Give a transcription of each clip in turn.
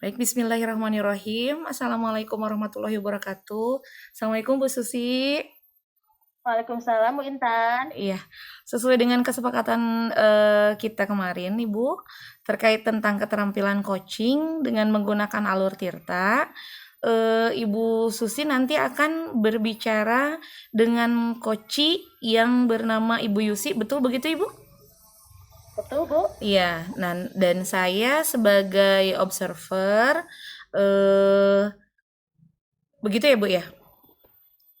Baik, bismillahirrahmanirrahim. Assalamualaikum warahmatullahi wabarakatuh. Assalamualaikum Bu Susi. Waalaikumsalam Bu Intan. Iya, sesuai dengan kesepakatan kita kemarin, Ibu, terkait tentang keterampilan coaching dengan menggunakan alur Tirta. Ibu Susi nanti akan berbicara dengan coach yang bernama Ibu Yusi, betul begitu Ibu? Betul Bu? Iya, dan saya sebagai observer, eh begitu ya Bu ya?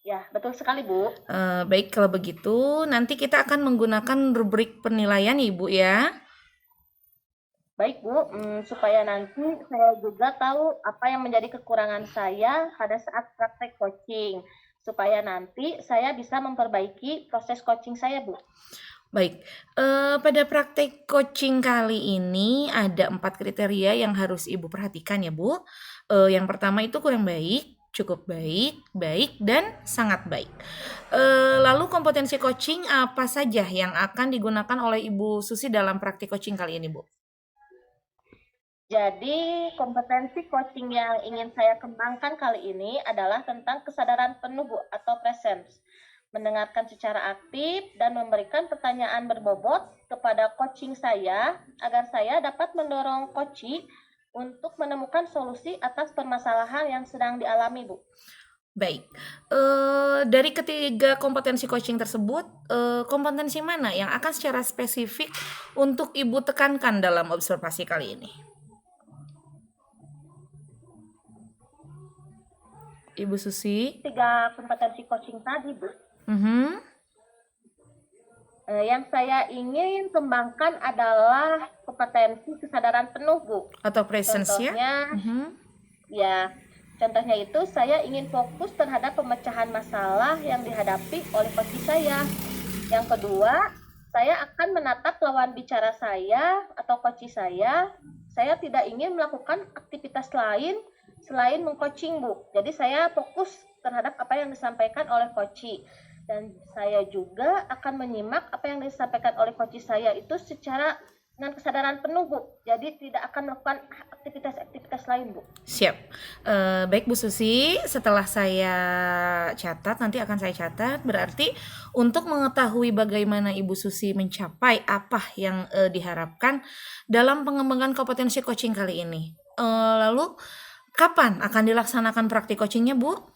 Ya, betul sekali Bu. Baik, kalau begitu nanti kita akan menggunakan rubrik penilaian Ibu ya. Baik Bu, supaya nanti saya juga tahu apa yang menjadi kekurangan saya pada saat praktek coaching. Supaya nanti saya bisa memperbaiki proses coaching saya Bu. Baik, pada praktek coaching kali ini ada 4 kriteria yang harus Ibu perhatikan ya Bu. Yang pertama itu kurang baik, cukup baik, baik, dan sangat baik. Lalu kompetensi coaching apa saja yang akan digunakan oleh Ibu Susi dalam praktik coaching kali ini Bu? Jadi, kompetensi coaching yang ingin saya kembangkan kali ini adalah tentang kesadaran penuh Bu atau presence. Mendengarkan secara aktif dan memberikan pertanyaan berbobot kepada coaching saya agar saya dapat mendorong coaching untuk menemukan solusi atas permasalahan yang sedang dialami Bu. Baik, dari ketiga kompetensi coaching tersebut, kompetensi mana yang akan secara spesifik untuk Ibu tekankan dalam observasi kali ini? Ibu Susi? 3 kompetensi coaching tadi Bu. Mhm. Yang saya ingin kembangkan adalah kompetensi kesadaran penuh Bu. Atau presence ya? Contohnya, Mhm. ya, contohnya itu saya ingin fokus terhadap pemecahan masalah yang dihadapi oleh coach saya. Yang kedua, saya akan menatap lawan bicara saya atau coach saya. Saya tidak ingin melakukan aktivitas lain selain mengcoaching Bu. Jadi saya fokus terhadap apa yang disampaikan oleh coach. Dan saya juga akan menyimak apa yang disampaikan oleh coach saya itu secara dengan kesadaran penuh Bu. Jadi tidak akan melakukan aktivitas-aktivitas lain Bu. Siap. Baik Bu Susi, setelah saya catat, nanti akan saya catat, berarti untuk mengetahui bagaimana Ibu Susi mencapai apa yang diharapkan dalam pengembangan kompetensi coaching kali ini. Lalu, kapan akan dilaksanakan praktik coachingnya Bu?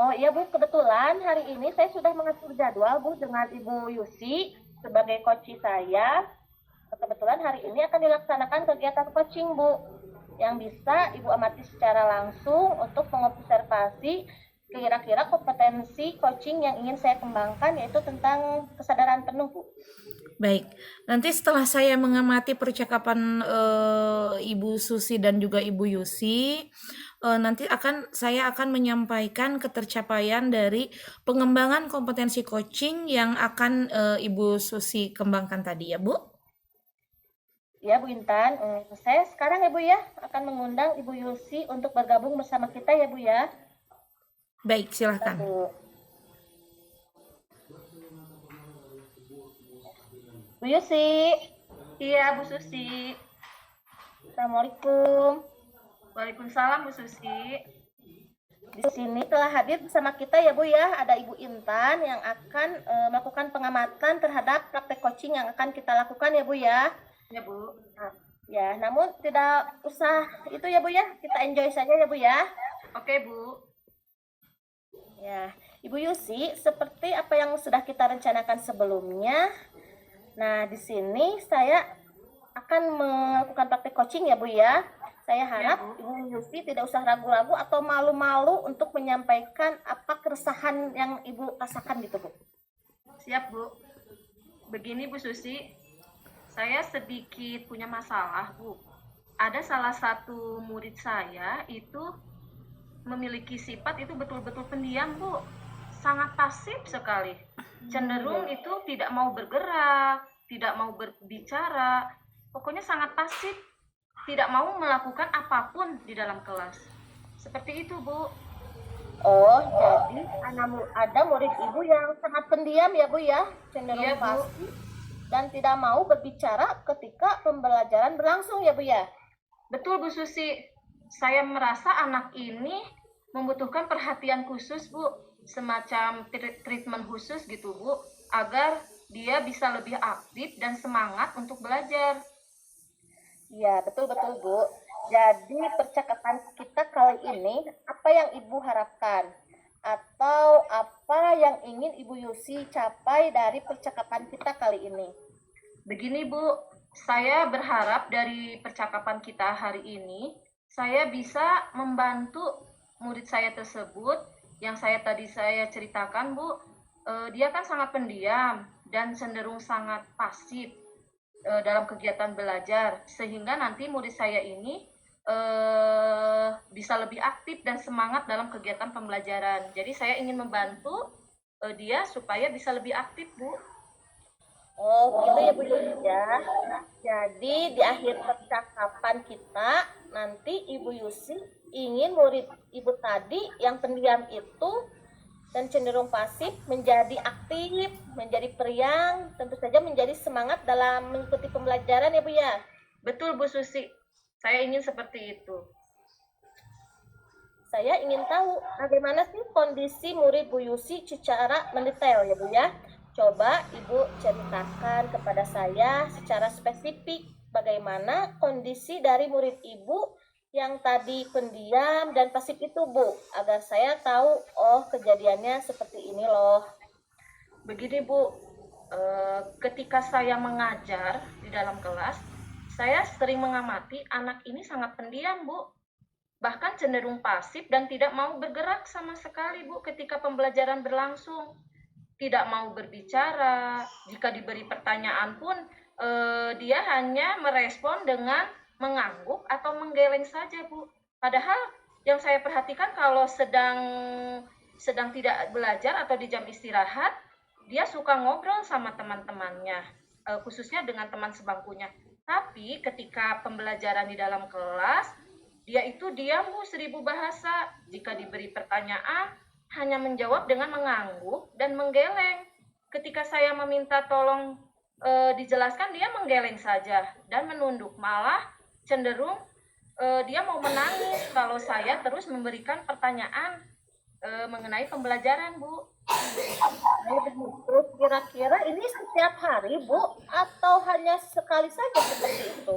Oh iya Bu, kebetulan hari ini saya sudah mengatur jadwal Bu dengan Ibu Yusi sebagai coach saya. Kebetulan hari ini akan dilaksanakan kegiatan coaching Bu, yang bisa Ibu amati secara langsung untuk mengobservasi kira-kira kompetensi coaching yang ingin saya kembangkan, yaitu tentang kesadaran penuh Bu. Baik, nanti setelah saya mengamati percakapan Ibu Susi dan juga Ibu Yusi, nanti saya akan menyampaikan ketercapaian dari pengembangan kompetensi coaching yang akan Ibu Susi kembangkan tadi ya Bu. Ya Bu Intan, saya sekarang ya Bu ya akan mengundang Ibu Yusi untuk bergabung bersama kita ya Bu ya. Baik, silahkan. Bu. Bu Yusi. Iya, Bu Susi. Assalamualaikum. Waalaikumsalam, Bu Susi. Di sini telah hadir bersama kita ya Bu ya, ada Ibu Intan yang akan melakukan pengamatan terhadap praktek coaching yang akan kita lakukan ya Bu ya. Ya, Bu. Nah, ya, namun tidak usah itu ya Bu ya, kita enjoy saja ya Bu ya. Oke, Bu. Ya, Ibu Yusi, seperti apa yang sudah kita rencanakan sebelumnya. Nah, di sini saya akan melakukan praktek coaching ya Bu ya. Saya harap Ibu Yusi tidak usah ragu-ragu atau malu-malu untuk menyampaikan apa keresahan yang Ibu rasakan gitu Bu. Siap, Bu. Begini, Bu Susi. Saya sedikit punya masalah, Bu. Ada salah satu murid saya itu memiliki sifat itu betul-betul pendiam, Bu. Sangat pasif sekali. Cenderung itu tidak mau bergerak, tidak mau berbicara. Pokoknya sangat pasif. Tidak mau melakukan apapun di dalam kelas. Seperti itu, Bu. Oh, jadi ada murid Ibu yang sangat pendiam ya Bu ya, cenderung Iya, Bu. pasif. dan tidak mau berbicara ketika pembelajaran berlangsung ya Bu ya? Betul Bu Susi, saya merasa anak ini membutuhkan perhatian khusus Bu, semacam treatment khusus gitu Bu, agar dia bisa lebih aktif dan semangat untuk belajar. Ya, betul-betul Bu. Jadi percakapan kita kali ini, apa yang Ibu harapkan? Atau apa yang ingin Ibu Yusi capai dari percakapan kita kali ini? Begini Bu, saya berharap dari percakapan kita hari ini, saya bisa membantu murid saya tersebut yang tadi saya ceritakan Bu. Dia kan sangat pendiam dan cenderung sangat pasif dalam kegiatan belajar, sehingga nanti murid saya ini bisa lebih aktif dan semangat dalam kegiatan pembelajaran. Jadi saya ingin membantu dia supaya bisa lebih aktif Bu. Oh, gitu ya Bu Yusi ya. Jadi di akhir percakapan kita, nanti Ibu Yusi ingin murid Ibu tadi yang pendiam itu dan cenderung pasif menjadi aktif, menjadi periang, tentu saja menjadi semangat dalam mengikuti pembelajaran ya Bu ya. Betul Bu Susi, saya ingin seperti itu. Saya ingin tahu bagaimana sih kondisi murid Bu Yusi secara mendetail ya Bu ya. Coba Ibu ceritakan kepada saya secara spesifik bagaimana kondisi dari murid Ibu yang tadi pendiam dan pasif itu Bu, agar saya tahu, oh kejadiannya seperti ini loh. Begini Bu, ketika saya mengajar di dalam kelas, saya sering mengamati anak ini sangat pendiam Bu, bahkan cenderung pasif dan tidak mau bergerak sama sekali Bu ketika pembelajaran berlangsung. Tidak mau berbicara, jika diberi pertanyaan pun dia hanya merespon dengan mengangguk atau menggeleng saja Bu. Padahal yang saya perhatikan kalau sedang tidak belajar atau di jam istirahat, dia suka ngobrol sama teman-temannya, khususnya dengan teman sebangkunya. Tapi ketika pembelajaran di dalam kelas, dia itu diam Bu, 1000 bahasa. Jika diberi pertanyaan, hanya menjawab dengan mengangguk dan menggeleng. Ketika saya meminta tolong dijelaskan, dia menggeleng saja dan menunduk. Malah cenderung dia mau menangis kalau saya terus memberikan pertanyaan mengenai pembelajaran Bu. Terus kira-kira ini setiap hari Bu atau hanya sekali saja seperti itu?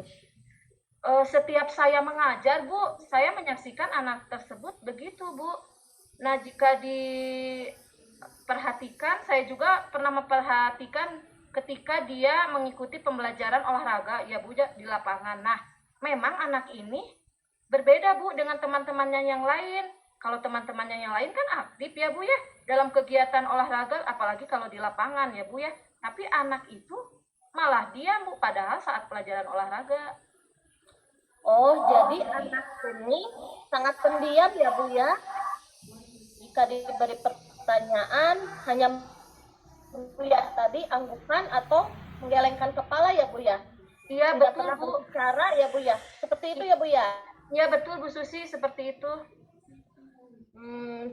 Setiap saya mengajar Bu, saya menyaksikan anak tersebut begitu Bu. Nah, jika diperhatikan, saya juga pernah memperhatikan ketika dia mengikuti pembelajaran olahraga ya Bu di lapangan. Nah, memang anak ini berbeda Bu dengan teman-temannya yang lain. Kalau teman-temannya yang lain kan aktif ya Bu ya dalam kegiatan olahraga, apalagi kalau di lapangan ya Bu ya. Tapi anak itu malah diam Bu padahal saat pelajaran olahraga. Oh, jadi anak ini sangat pendiam ya Bu ya. Jika diberi pertanyaan hanya Bu ya tadi anggukan atau menggelengkan kepala ya Bu ya. Iya Tidak betul pernah Bu. berbicara ya Bu ya. Seperti itu ya Bu ya. Iya betul Bu Susi, seperti itu.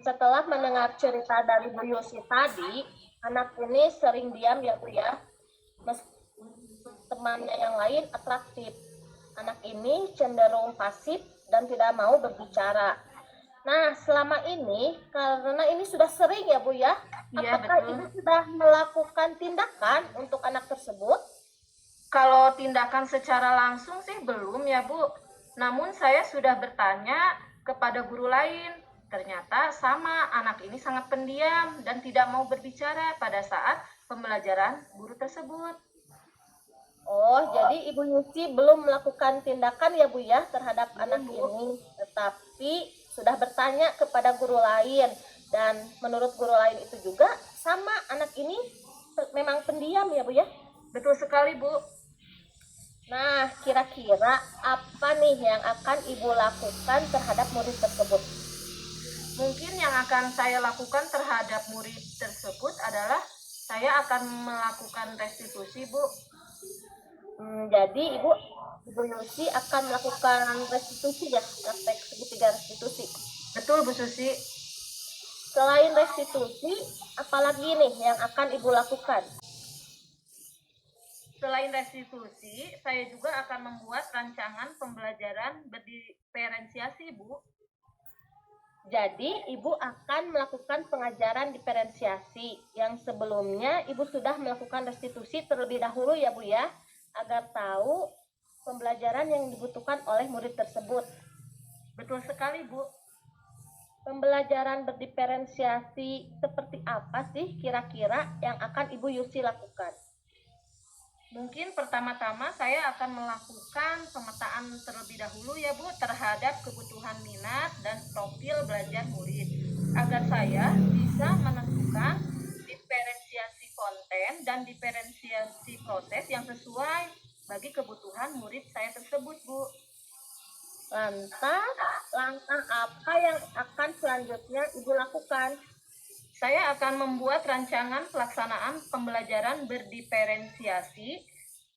Setelah mendengar cerita dari Bu Yusi tadi, anak ini sering diam ya Bu ya. Meski temannya yang lain atraktif. Anak ini cenderung pasif dan tidak mau berbicara. Nah, selama ini, karena ini sudah sering ya Bu ya, Iya apakah betul. Ibu sudah melakukan tindakan untuk anak tersebut? Kalau tindakan secara langsung sih belum ya Bu. Namun saya sudah bertanya kepada guru lain. Ternyata sama, anak ini sangat pendiam dan tidak mau berbicara pada saat pembelajaran guru tersebut. Oh, jadi Ibu Yusi belum melakukan tindakan ya Bu ya terhadap anak ini, tetapi sudah bertanya kepada guru lain dan menurut guru lain itu juga sama anak ini memang pendiam ya Bu ya. Betul sekali Bu. Nah, kira-kira apa nih yang akan Ibu lakukan terhadap murid tersebut? Mungkin yang akan saya lakukan terhadap murid tersebut adalah saya akan melakukan restitusi Bu. Jadi Ibu Yusi akan melakukan restitusi ya, praktek segitiga restitusi. Betul Bu Susi. Selain restitusi, apalagi nih yang akan Ibu lakukan? Selain restitusi, saya juga akan membuat rancangan pembelajaran berdiferensiasi, Bu. Jadi, Ibu akan melakukan pengajaran diferensiasi yang sebelumnya Ibu sudah melakukan restitusi terlebih dahulu ya Bu ya, agar tahu pembelajaran yang dibutuhkan oleh murid tersebut. Betul sekali, Bu. Pembelajaran berdiferensiasi seperti apa sih kira-kira yang akan Ibu Yusi lakukan? Mungkin pertama-tama saya akan melakukan pemetaan terlebih dahulu ya Bu terhadap kebutuhan minat dan profil belajar murid agar saya bisa menentukan diferensiasi konten dan diferensiasi proses yang sesuai bagi kebutuhan murid saya tersebut, Bu. Lantas, langkah apa yang akan selanjutnya Ibu lakukan? Saya akan membuat rancangan pelaksanaan pembelajaran berdiferensiasi,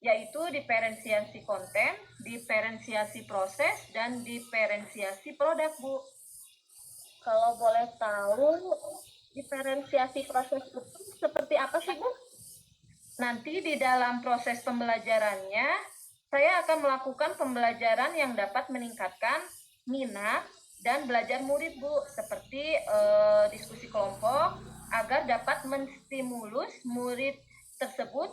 yaitu diferensiasi konten, diferensiasi proses, dan diferensiasi produk, Bu. Kalau boleh tahu, diferensiasi proses itu seperti apa sih, Bu? Nanti di dalam proses pembelajarannya, saya akan melakukan pembelajaran yang dapat meningkatkan minat dan belajar murid, Bu, seperti diskusi kelompok agar dapat menstimulus murid tersebut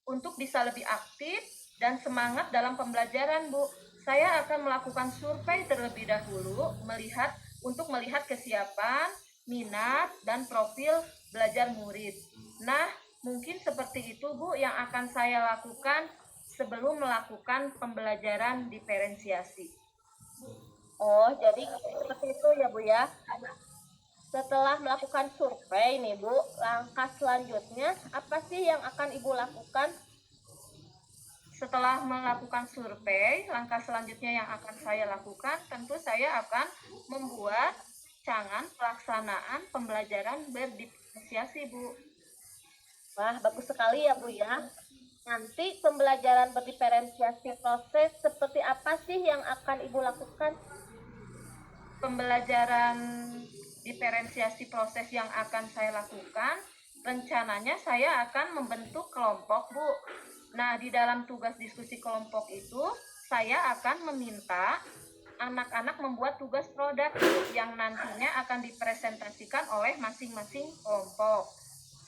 untuk bisa lebih aktif dan semangat dalam pembelajaran, Bu. Saya akan melakukan survei terlebih dahulu untuk melihat kesiapan, minat, dan profil belajar murid. Nah, mungkin seperti itu, Bu, yang akan saya lakukan sebelum melakukan pembelajaran diferensiasi. Oh, jadi seperti itu ya, Bu ya. Setelah melakukan survei nih, Bu, langkah selanjutnya apa sih yang akan Ibu lakukan? Setelah melakukan survei, langkah selanjutnya yang akan saya lakukan, tentu saya akan membuat rancangan pelaksanaan pembelajaran berdiferensiasi, Bu. Wah, bagus sekali ya, Bu ya. Nanti pembelajaran berdiferensiasi proses seperti apa sih yang akan Ibu lakukan? Pembelajaran diferensiasi proses yang akan saya lakukan, rencananya saya akan membentuk kelompok, Bu. Nah, di dalam tugas diskusi kelompok itu, saya akan meminta anak-anak membuat tugas produk yang nantinya akan dipresentasikan oleh masing-masing kelompok.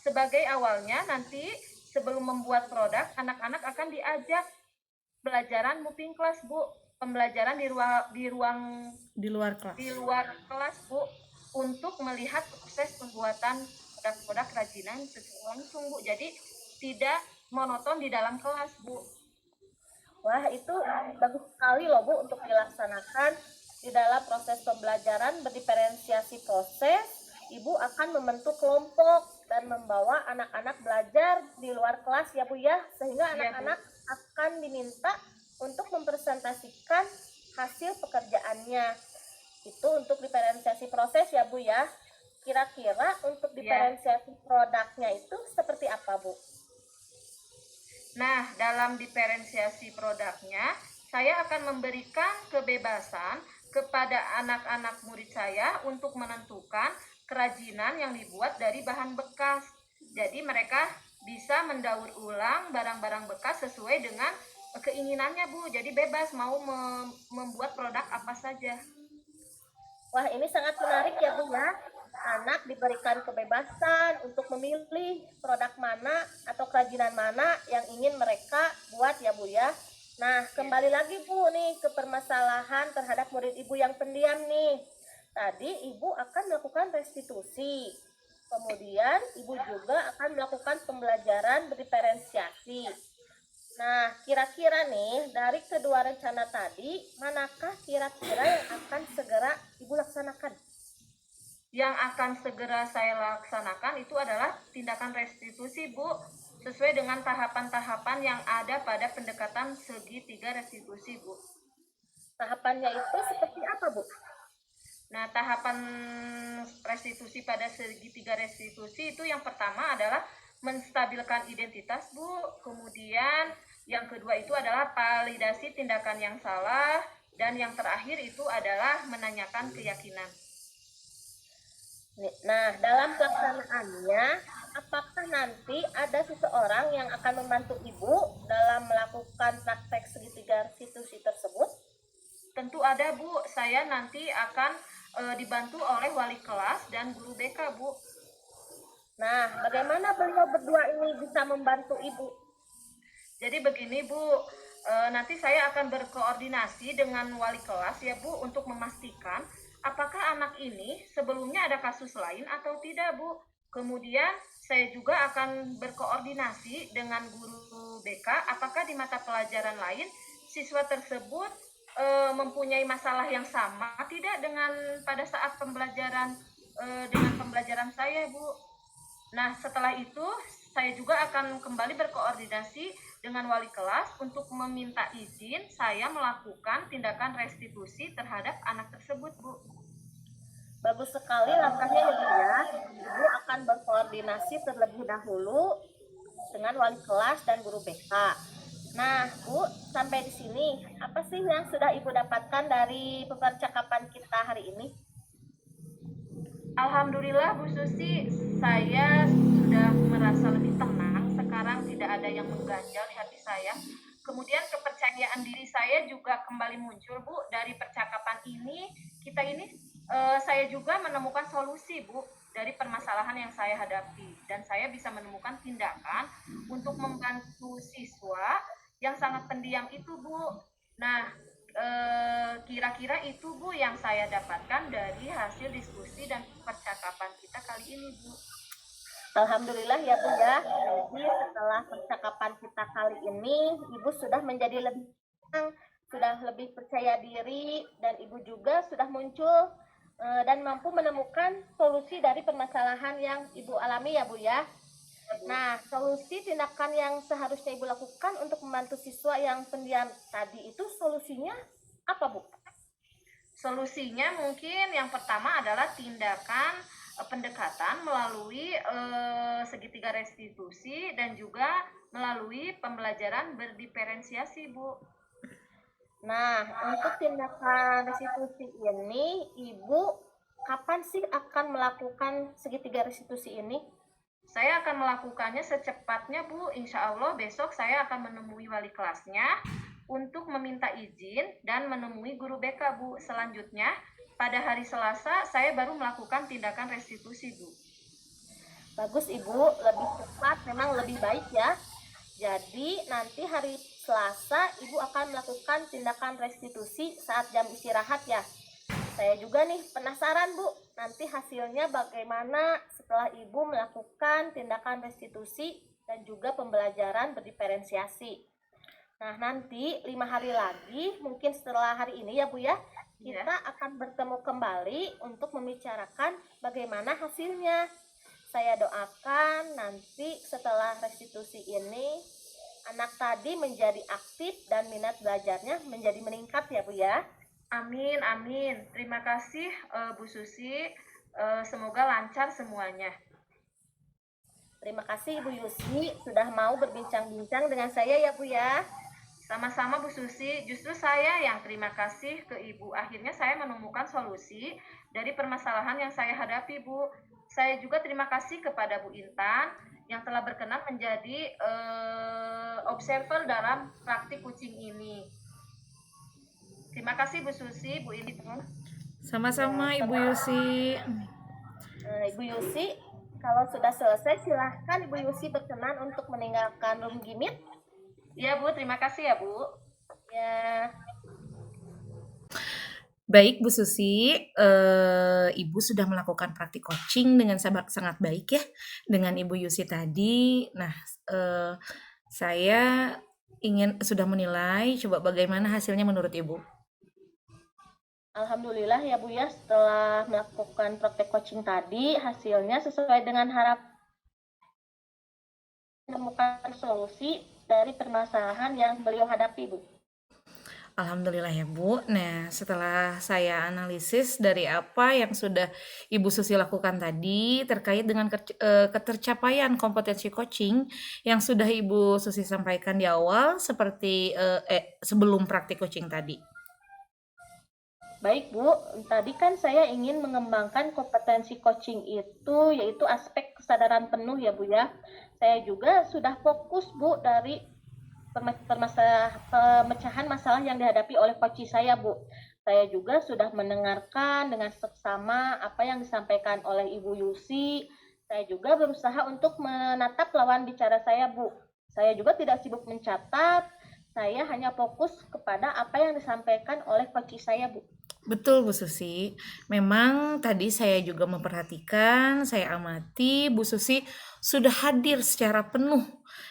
Sebagai awalnya, nanti sebelum membuat produk, anak-anak akan diajak pelajaran moving class, Bu. Pembelajaran di luar kelas. di luar kelas, Bu, untuk melihat proses pembuatan produk-produk kerajinan secara langsung, Bu. Jadi tidak monoton di dalam kelas, Bu. Wah, itu bagus sekali loh, Bu, untuk dilaksanakan di dalam proses pembelajaran berdiferensiasi proses. Ibu akan membentuk kelompok dan membawa anak-anak belajar di luar kelas ya, Bu ya, sehingga anak-anak akan diminta untuk mempresentasikan hasil pekerjaannya. Itu untuk diferensiasi proses ya, Bu ya. Kira-kira untuk diferensiasi produknya itu seperti apa, Bu? Nah, dalam diferensiasi produknya, saya akan memberikan kebebasan kepada anak-anak murid saya untuk menentukan kerajinan yang dibuat dari bahan bekas. Jadi mereka bisa mendaur ulang barang-barang bekas sesuai dengan keinginannya, Bu. Jadi bebas mau membuat produk apa saja. Wah, ini sangat menarik ya, Bu ya. Anak diberikan kebebasan untuk memilih produk mana atau kerajinan mana yang ingin mereka buat ya, Bu ya. Nah, kembali lagi, Bu, nih ke permasalahan terhadap murid Ibu yang pendiam nih. Tadi Ibu akan melakukan restitusi. Kemudian Ibu juga akan melakukan pembelajaran berdiferensiasi. Nah, kira-kira nih dari kedua rencana tadi, manakah kira-kira yang akan segera Ibu laksanakan? Yang akan segera saya laksanakan itu adalah tindakan restitusi, Bu, sesuai dengan tahapan-tahapan yang ada pada pendekatan segitiga restitusi, Bu. Tahapannya itu seperti apa, Bu? Nah, tahapan restitusi pada segitiga restitusi itu yang pertama adalah menstabilkan identitas, Bu. Kemudian yang kedua itu adalah validasi tindakan yang salah, dan yang terakhir itu adalah menanyakan keyakinan. Nah, dalam pelaksanaannya, apakah nanti ada seseorang yang akan membantu Ibu dalam melakukan praktek segitiga restitusi tersebut? Tentu ada, Bu. Saya nanti akan dibantu oleh wali kelas dan guru BK, Bu. Nah, bagaimana beliau berdua ini bisa membantu Ibu? Jadi begini, Bu, nanti saya akan berkoordinasi dengan wali kelas ya, Bu, untuk memastikan apakah anak ini sebelumnya ada kasus lain atau tidak, Bu. Kemudian saya juga akan berkoordinasi dengan guru BK apakah di mata pelajaran lain siswa tersebut mempunyai masalah yang sama tidak dengan pada saat pembelajaran dengan pembelajaran saya, Bu. Nah, setelah itu saya juga akan kembali berkoordinasi dengan wali kelas untuk meminta izin saya melakukan tindakan restitusi terhadap anak tersebut, Bu. Bagus sekali langkahnya ya Bu ya. Ibu akan berkoordinasi terlebih dahulu dengan wali kelas dan guru BK. Nah, Bu, sampai di sini apa sih yang sudah Ibu dapatkan dari percakapan kita hari ini? Alhamdulillah, Bu Susi, saya sudah merasa lebih tenang. Sekarang tidak ada yang mengganjal di hati saya. Kemudian kepercayaan diri saya juga kembali muncul, Bu. Dari percakapan ini, saya juga menemukan solusi, Bu, dari permasalahan yang saya hadapi. Dan saya bisa menemukan tindakan untuk membantu siswa yang sangat pendiam itu, Bu. Nah, kira-kira itu, Bu, yang saya dapatkan dari hasil diskusi dan percakapan kita kali ini, Bu. Alhamdulillah ya Bu ya. Jadi setelah percakapan kita kali ini, Ibu sudah menjadi lebih tenang, sudah lebih percaya diri, dan Ibu juga sudah muncul dan mampu menemukan solusi dari permasalahan yang Ibu alami ya Bu ya. Nah, solusi tindakan yang seharusnya Ibu lakukan untuk membantu siswa yang pendiam tadi itu solusinya apa, Bu? Solusinya mungkin yang pertama adalah tindakan pendekatan melalui segitiga restitusi dan juga melalui pembelajaran berdiferensiasi, Bu. Nah, untuk tindakan restitusi ini, Ibu kapan sih akan melakukan segitiga restitusi ini? Saya akan melakukannya secepatnya, Bu. Insya Allah besok saya akan menemui wali kelasnya untuk meminta izin dan menemui guru BK, Bu. Selanjutnya, pada hari Selasa, saya baru melakukan tindakan restitusi, Bu. Bagus Ibu, lebih cepat memang lebih baik ya. Jadi nanti hari Selasa Ibu akan melakukan tindakan restitusi saat jam istirahat ya. Saya juga nih penasaran Bu, nanti hasilnya bagaimana setelah Ibu melakukan tindakan restitusi dan juga pembelajaran berdiferensiasi. Nah nanti 5 hari lagi, mungkin setelah hari ini ya Bu ya, kita akan bertemu kembali untuk membicarakan bagaimana hasilnya. Saya doakan nanti setelah restitusi ini anak tadi menjadi aktif dan minat belajarnya menjadi meningkat ya Bu ya. Amin, amin. Terima kasih Bu Susi. Semoga lancar semuanya. Terima kasih Ibu Yusi sudah mau berbincang-bincang dengan saya ya Bu ya. Sama-sama Bu Susi, justru saya yang terima kasih ke Ibu. Akhirnya saya menemukan solusi dari permasalahan yang saya hadapi, Bu. Saya juga terima kasih kepada Bu Intan yang telah berkenan menjadi observer dalam praktik kucing ini. Terima kasih Bu Susi, Bu Intan. Sama-sama Ibu Yusi. Ibu Yusi, kalau sudah selesai silahkan Ibu Yusi berkenan untuk meninggalkan room gimit. Iya Bu, terima kasih ya Bu. Ya. Baik Bu Susi, Ibu sudah melakukan praktik coaching dengan sangat baik ya dengan Ibu Yusi tadi. Nah, saya sudah menilai, coba bagaimana hasilnya menurut Ibu? Alhamdulillah ya Bu ya, setelah melakukan praktek coaching tadi, hasilnya sesuai dengan harap menemukan solusi dari permasalahan yang beliau hadapi Bu. Alhamdulillah ya Bu. Nah, setelah saya analisis dari apa yang sudah Ibu Susi lakukan tadi terkait dengan ketercapaian kompetensi coaching yang sudah Ibu Susi sampaikan di awal seperti sebelum praktik coaching tadi. Baik Bu, tadi kan saya ingin mengembangkan kompetensi coaching itu, yaitu aspek kesadaran penuh ya Bu ya. Saya juga sudah fokus Bu dari pemecahan masalah yang dihadapi oleh coach saya Bu. Saya juga sudah mendengarkan dengan seksama apa yang disampaikan oleh Ibu Yusi. Saya juga berusaha untuk menatap lawan bicara saya Bu. Saya juga tidak sibuk mencatat, saya hanya fokus kepada apa yang disampaikan oleh coach saya Bu. Betul Bu Susi, memang tadi saya juga memperhatikan, saya amati Bu Susi sudah hadir secara penuh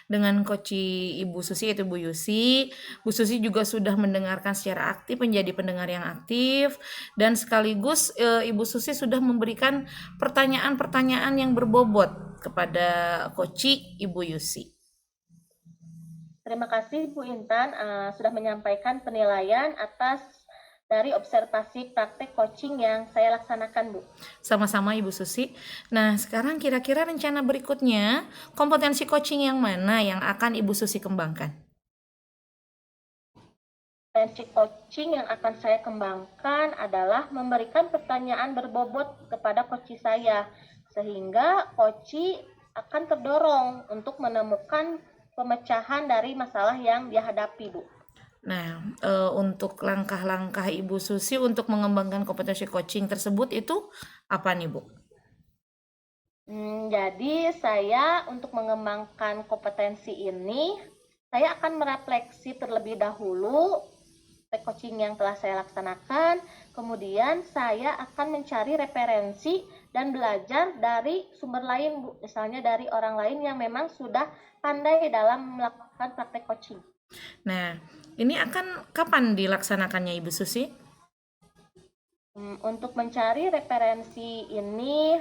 dengan koci Ibu Susi yaitu Bu Yusi. Bu Susi juga sudah mendengarkan secara aktif, menjadi pendengar yang aktif, dan sekaligus Ibu Susi sudah memberikan pertanyaan-pertanyaan yang berbobot kepada koci Ibu Yusi. Terima kasih Bu Intan sudah menyampaikan penilaian atas dari observasi praktek coaching yang saya laksanakan, Bu. Sama-sama Ibu Susi. Nah, sekarang kira-kira rencana berikutnya, kompetensi coaching yang mana yang akan Ibu Susi kembangkan? Kompetensi coaching yang akan saya kembangkan adalah memberikan pertanyaan berbobot kepada coach saya, sehingga coach akan terdorong untuk menemukan pemecahan dari masalah yang dia hadapi, Bu. Nah, untuk langkah-langkah Ibu Susi untuk mengembangkan kompetensi coaching tersebut itu apa nih, Bu? Jadi saya untuk mengembangkan kompetensi ini, saya akan merefleksi terlebih dahulu coaching yang telah saya laksanakan, kemudian saya akan mencari referensi dan belajar dari sumber lain, Bu. Misalnya dari orang lain yang memang sudah pandai dalam melakukan praktek coaching. Nah, ini akan kapan dilaksanakannya Ibu Susi? Untuk mencari referensi ini,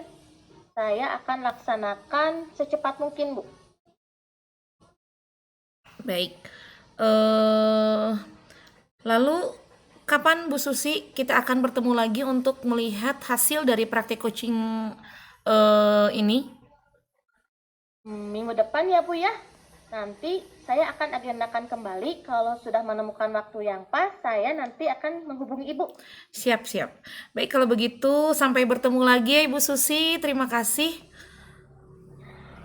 saya akan laksanakan secepat mungkin, Bu. Baik. Lalu kapan Bu Susi kita akan bertemu lagi untuk melihat hasil dari praktek coaching ini? Minggu depan ya Bu ya. Nanti saya akan agendakan kembali, kalau sudah menemukan waktu yang pas, saya nanti akan menghubungi Ibu. Siap. Baik, kalau begitu sampai bertemu lagi ya Ibu Susi. Terima kasih.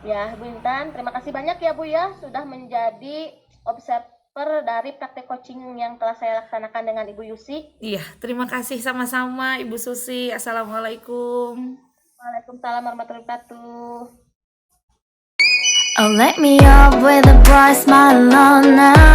Ya Bu Intan, terima kasih banyak ya Bu ya sudah menjadi observer dari praktek coaching yang telah saya laksanakan dengan Ibu Yusi. Iya, terima kasih sama-sama Ibu Susi. Assalamualaikum. Waalaikumsalam warahmatullahi wabarakatuh. Oh, let me up with a bright smile on now.